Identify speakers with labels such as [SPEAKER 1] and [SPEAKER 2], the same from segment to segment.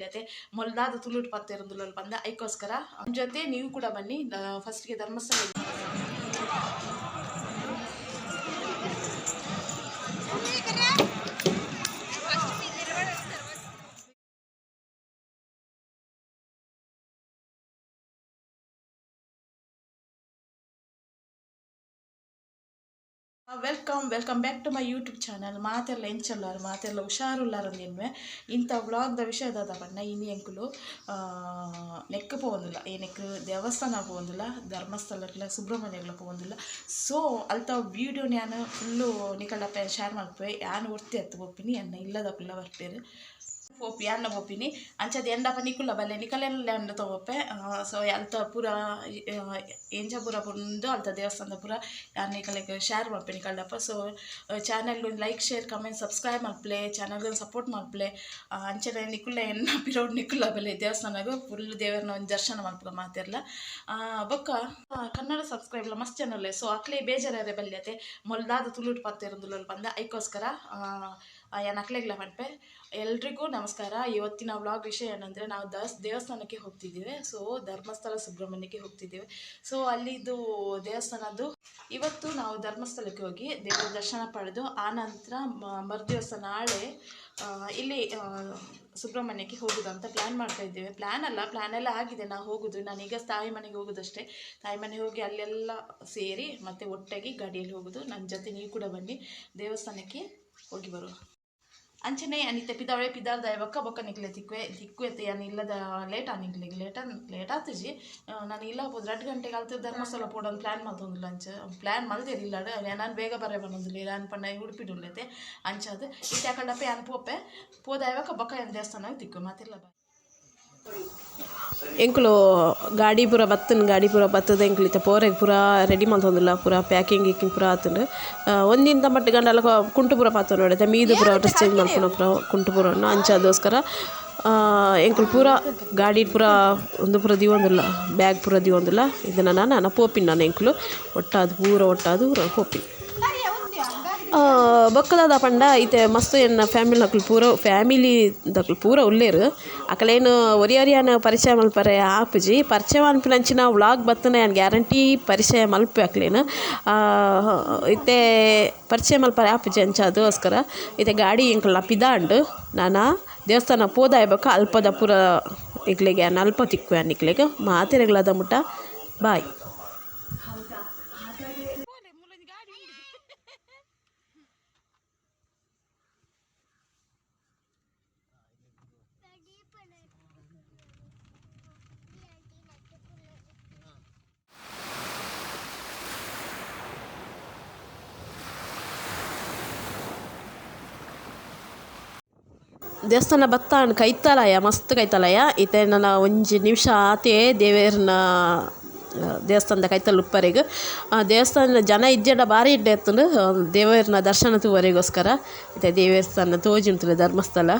[SPEAKER 1] ಜೊತೆ ಮೊಲ್ದಾದ ತುಳುಟ್ ಪತ್ತೆ ಇರೋದಿಲ್ಲ ಬಂದ ಅದಕ್ಕೋಸ್ಕರ ಜೊತೆ ನೀವು ಕೂಡ ಬನ್ನಿ. ಫಸ್ಟ್ಗೆ Dharmasthala welcome back to my YouTube channel. ಮಾತೆಲ್ಲ ಎಂಚಲ್ಲಾರು ಮಾತೆಲ್ಲ ಹುಷಾರುಲ್ಲಾರು ನಿನ್ವೆ ಇಂಥ ವ್ಲಾಗ್ದ ವಿಷಯದ ಬಣ್ಣ ಇನಿ ಎಂಕುಲು ನೆಕ್ ಪೋವಂದಿಲ್ಲ ಏನಕ್ಕೆ ದೇವಸ್ಥಾನ ಪೋವಂದಿಲ್ಲ, ಧರ್ಮಸ್ಥಳಗಳ ಸುಬ್ರಹ್ಮಣ್ಯಗಳ ಪೋವಂದಿಲ್ಲ. ಸೊ ಅಲ್ತ ವೀಡಿಯೋ ನಾನು ಫುಲ್ಲು ನಿಕಲ್ನ ಶೇರ್ ಮಾಡ್ತೇವೆ. ಯಾನು ಒರ್ತಿ ಎತ್ತು ಹೋಗ್ತೀನಿ ಎನ್ನ ಇಲ್ಲದ ಪುಲ್ಲ ಬರ್ಪೇರು ಪೋಪಿ ಅನ್ನ ಪೋಪಿನಿ ಅಂಚದ ಎಂಡಪ್ಪ ನಿಕ್ಕುಲ್ಲ ಬಲ್ಲೆ ನಿಕಲೆಲ್ಲ ಎಂಡ ತಗೋಪೆ. ಸೊ ಅಲ್ತ ಪೂರ ಎಂಜ ಪೂರ ಬಂದು ಅಲ್ತ ದೇವಸ್ಥಾನದ ಪೂರ ಯಾರು ನಿಕಲೆಗೆ ಶೇರ್ ಮಾಡ್ಪೆ ನಿಕಲ್ಡಪ್ಪ. ಸೊ ಚಾನಲ್ಗೆ ಲೈಕ್ ಶೇರ್ ಕಮೆಂಟ್ ಸಬ್ಸ್ಕ್ರೈಬ್ ಮಾಡ್ಪ್ಲೆ, ಚಾನಲ್ಗೆ ಸಪೋರ್ಟ್ ಮಾಡ್ಪ್ಲೆ. ಅಂಚನೆ ನಿಕ್ಕುಲ್ಲ ಎನ್ನ ಪಿರೋಡ್ ನಿಕ್ಕುಲ್ಲ ಬಲ್ಲೆ ದೇವಸ್ಥಾನಗೂ ಫುಲ್ ದೇವರನ್ನ ಒಂದು ದರ್ಶನ ಮಾಡ್ಬೇಕು ಮಾತಿರಲ್ಲ ಬೊಕ್ಕ ಕನ್ನಡ ಸಬ್ಸ್ಕ್ರೈಬ್ ಇಲ್ಲ ಮಸ್ತ್ ಚಾನಲ್. ಸೊ ಅಕ್ಲೆ ಬೇಜಾರೇ ಬಲ್ಯತೆ ಮೊಲ್ದಾದ ತುಳುಟ್ ಪತ್ತೆ ಇರೋದಿಲ್ಲ ಬಂದ ಅದಕ್ಕೋಸ್ಕರ ನಕ್ಲೆಗ್ಲ ಮಾಡ್ಪೆ. ಎಲ್ರಿಗೂ ನಮಸ್ಕಾರ. ಇವತ್ತಿನ ವ್ಲಾಗ್ ವಿಷಯ ಏನಂದರೆ ನಾವು ದೇವಸ್ಥಾನಕ್ಕೆ ಹೋಗ್ತಿದ್ದೀವಿ. ಸೊ ಧರ್ಮಸ್ಥಳ ಸುಬ್ರಹ್ಮಣ್ಯಕ್ಕೆ ಹೋಗ್ತಿದ್ದೀವಿ. ಸೊ ಅಲ್ಲಿದ್ದು ದೇವಸ್ಥಾನದ್ದು ಇವತ್ತು ನಾವು ಧರ್ಮಸ್ಥಳಕ್ಕೆ ಹೋಗಿ ದೇವರ ದರ್ಶನ ಪಡೆದು ಆನಂತರ ಮರುದಿವಸ ನಾಳೆ ಇಲ್ಲಿ ಸುಬ್ರಹ್ಮಣ್ಯಕ್ಕೆ ಹೋಗೋದಂತ ಪ್ಲ್ಯಾನ್ ಮಾಡ್ತಾ ಇದ್ದೇವೆ. ಪ್ಲ್ಯಾನ್ ಎಲ್ಲ ಆಗಿದೆ. ನಾವು ಹೋಗೋದು, ನಾನೀಗ ತಾಯಿ ಮನೆಗೆ ಹೋಗೋದಷ್ಟೇ. ತಾಯಿ ಮನೆಗೆ ಹೋಗಿ ಅಲ್ಲೆಲ್ಲ ಸೇರಿ ಮತ್ತೆ ಒಟ್ಟಾಗಿ ಗಾಡಿಯಲ್ಲಿ ಹೋಗೋದು. ನನ್ನ ಜೊತೆ ನೀವು ಕೂಡ ಬನ್ನಿ, ದೇವಸ್ಥಾನಕ್ಕೆ ಹೋಗಿ ಬರುವ. ಅಂಚನೆ ಅನಿತೆ ಪಿದಾಳ್ದ ಬೊಕ್ಕ ನಿಕ್ಲೆ ತಿಕ್ಕು ಎತ್ತೆ ಯಾನು ಇಲ್ಲದ ಲೇಟ್ ಆತಿಜಿ ನಾನು ಇಲ್ಲ ಹೋಗ್ಬೋದು 2 ಗಂಟೆಗೆ ಆಲ್ತು ಧರ್ಮಸ್ಥಳ ಪೋಡೋದು ಪ್ಲ್ಯಾನ್ ಮಾಡ್ತೊಂದಿಲ್ಲ. ಪ್ಲ್ಯಾನ್ ಮಲ್ದೇರಿ ಇಲ್ಲ ನಾನು ಬೇಗ ಬರೇ ಬಂದಿಲ್ಲ ನಾನು ಪಣ್ಣ ಉಡುಪಿಡುಲ್ಲೈತೆ ಅಂಚದು ಇಟ್ಟು ಯಾಕಂಡಪ್ಪ ಯಾನು ಪೋದಾಯವಾಗ ಬೊಕ್ಕ ಏನು ದೇವಸ್ಥಾನ ತಿಕ್ಕು ಮಾತಿಲ್ಲ. ಎಂಕುಲು ಗಾಡಿ ಪೂರ ಬತ್ತದ ಎಂಕುಲಿತ ಪೋರೆಗೆ ಪೂರ ರೆಡಿ ಮಾಡ್ತೊಂದಿಲ್ಲ. ಪೂರ ಪ್ಯಾಕಿಂಗ್ ಪೂರ ಆತುಂಡು ಒಂದಿಂದ ಮಟ್ಟ ಗಂಡಲ್ಲ ಕುಂಟು ಪೂರ ಪಾತ್ರ ನೋಡೈತೆ ಮೀದು ಪೂರ ಡ್ರೆಸ್ ಚೇಂಜ್ ಮಾಡ್ಕೊಂಡು ಪೂರ ಕುಂಟು ಪೂರ ಅಂಚದೋಸ್ಕರ ಎಂಕುಲು ಪೂರ ಗಾಡಿ ಪೂರ ಒಂದು ಪೂರ ದಿವೊಂದಿಲ್ಲ, ಬ್ಯಾಗ್ ಪೂರ ದಿವೊಂದಿಲ್ಲ. ಇದನ್ನು ನಾನು ಪೋಪಿನ ನಾನು ಎಂಕುಲು ಒಟ್ಟಾದು ಪೋಪಿನ ಬೊಕ್ಕದಾದ ಪಂಡ ಐತೆ ಮಸ್ತ್ ಎನ್ನ ಫ್ಯಾಮಿಲಿ ದಕ್ಲು ಪೂರ ಉಲ್ಲೇರು ಅಕಲೇನು ಒರಿಯಾನ ಪರಿಚಯ ಮಲ್ಪರೆ ಆಪುಜಿ ಪರಿಚಯ ಮಲ್ಪಿನಂಚಿನ ವ್ಲಾಗ್ ಬತ್ತನ ನಾನು ಗ್ಯಾರಂಟಿ ಪರಿಚಯ ಮಲ್ಪೆ ಅಕ್ಲೇನು ಇತ್ತೆ ಪರಿಚಯ ಮಲ್ಪರೆ ಆಪುಜಿ ಅಂಚ ಅದೋಸ್ಕರ ಇತ್ತೆ ಗಾಡಿ ಎಂಕಲ್ನ ಪಿದಾಂಡು ನಾನು ದೇವಸ್ಥಾನ ಪೋದಾಯ್ಬೇಕು ಅಲ್ಪದ ಪೂರ ಇಕ್ಲೆಗೆ ಅಲ್ಪ ತಿಕ್ಕು ಅನ್ನಿಕ್ಲೆಗೆ ಮಾತಿರಗಳದ ಮುಟ್ಟ ಬಾಯ್. ದೇವಸ್ಥಾನ ಬತ್ತ ಕೈತಲಯ ಮಸ್ತ್ ಕೈತಲಯ ಇತ್ತೆ ನನ್ನ ಒಂಜಿ ನಿಮಿಷ ಆತೆ ದೇವೇರ್ನ ದೇವಸ್ಥಾನದ ಕೈತಲ್ ಉಪ್ಪರೆಗೆ ದೇವಸ್ಥಾನದ ಜನ ಇಜ್ಜೆಡ ಭಾರಿ ಇಡ್ಡೆ ಎತ್ತುಂಡು ದೇವೇರ್ನ ದರ್ಶನ ತೂವರೆಗೋಸ್ಕರ ಇತ್ತೆ ದೇವಸ್ಥಾನ ತೋಜಿ ಉಂಟು ಧರ್ಮಸ್ಥಳ.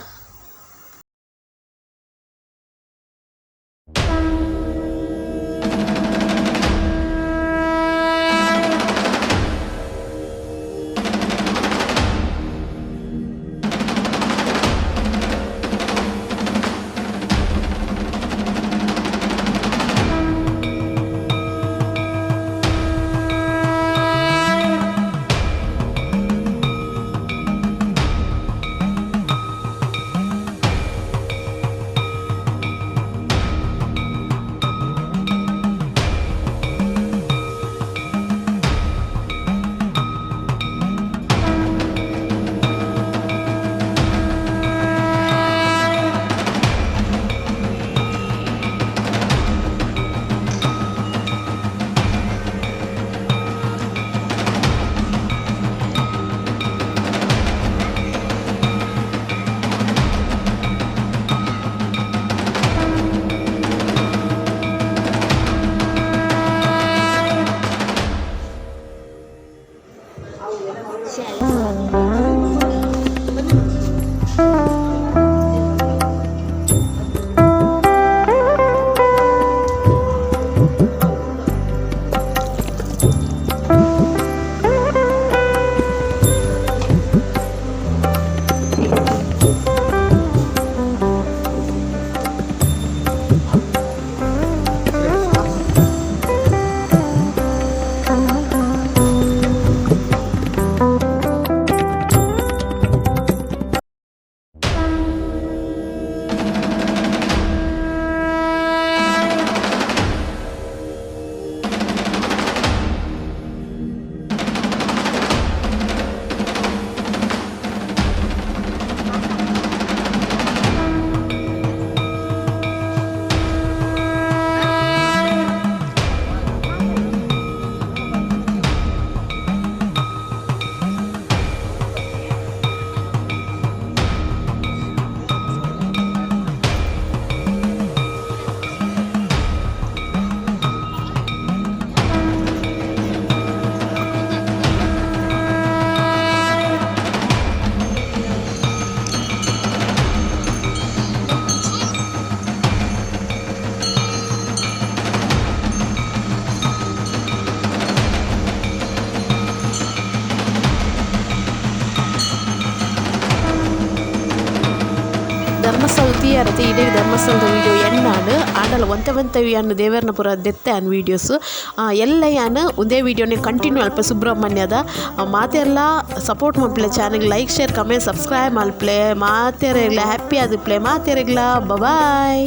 [SPEAKER 2] ಧರ್ಮಸ್ಥಳ ತೀಯರತೆ ಇಡೀ ಧರ್ಮಸ್ಥಳದ ವೀಡಿಯೋ ಎಣ್ಣಾನು ಆಂಡಲ ಒಂತೆ ಅನ್ನು ದೇವರನ ಪುರ ದೆತ್ತೆ ಅನ್ ವೀಡಿಯೋಸ್ ಎಲ್ಲ ಯಾನು ಒಂದೇ ವೀಡಿಯೋನೇ ಕಂಟಿನ್ಯೂ ಅಲ್ಪ ಸುಬ್ರಹ್ಮಣ್ಯದ ಮಾತೆಲ್ಲ ಸಪೋರ್ಟ್ ಮಾಡ್ಪ್ಲೆ channel like share comment subscribe ಮಾಡ್ಪ್ಲೆ ಮಾತೆರೆಗ್ಲ ಹ್ಯಾಪಿ ಆದಿಪ್ಲೆ ಮಾತೆರೆಗ್ಲ ಬಾಯ್.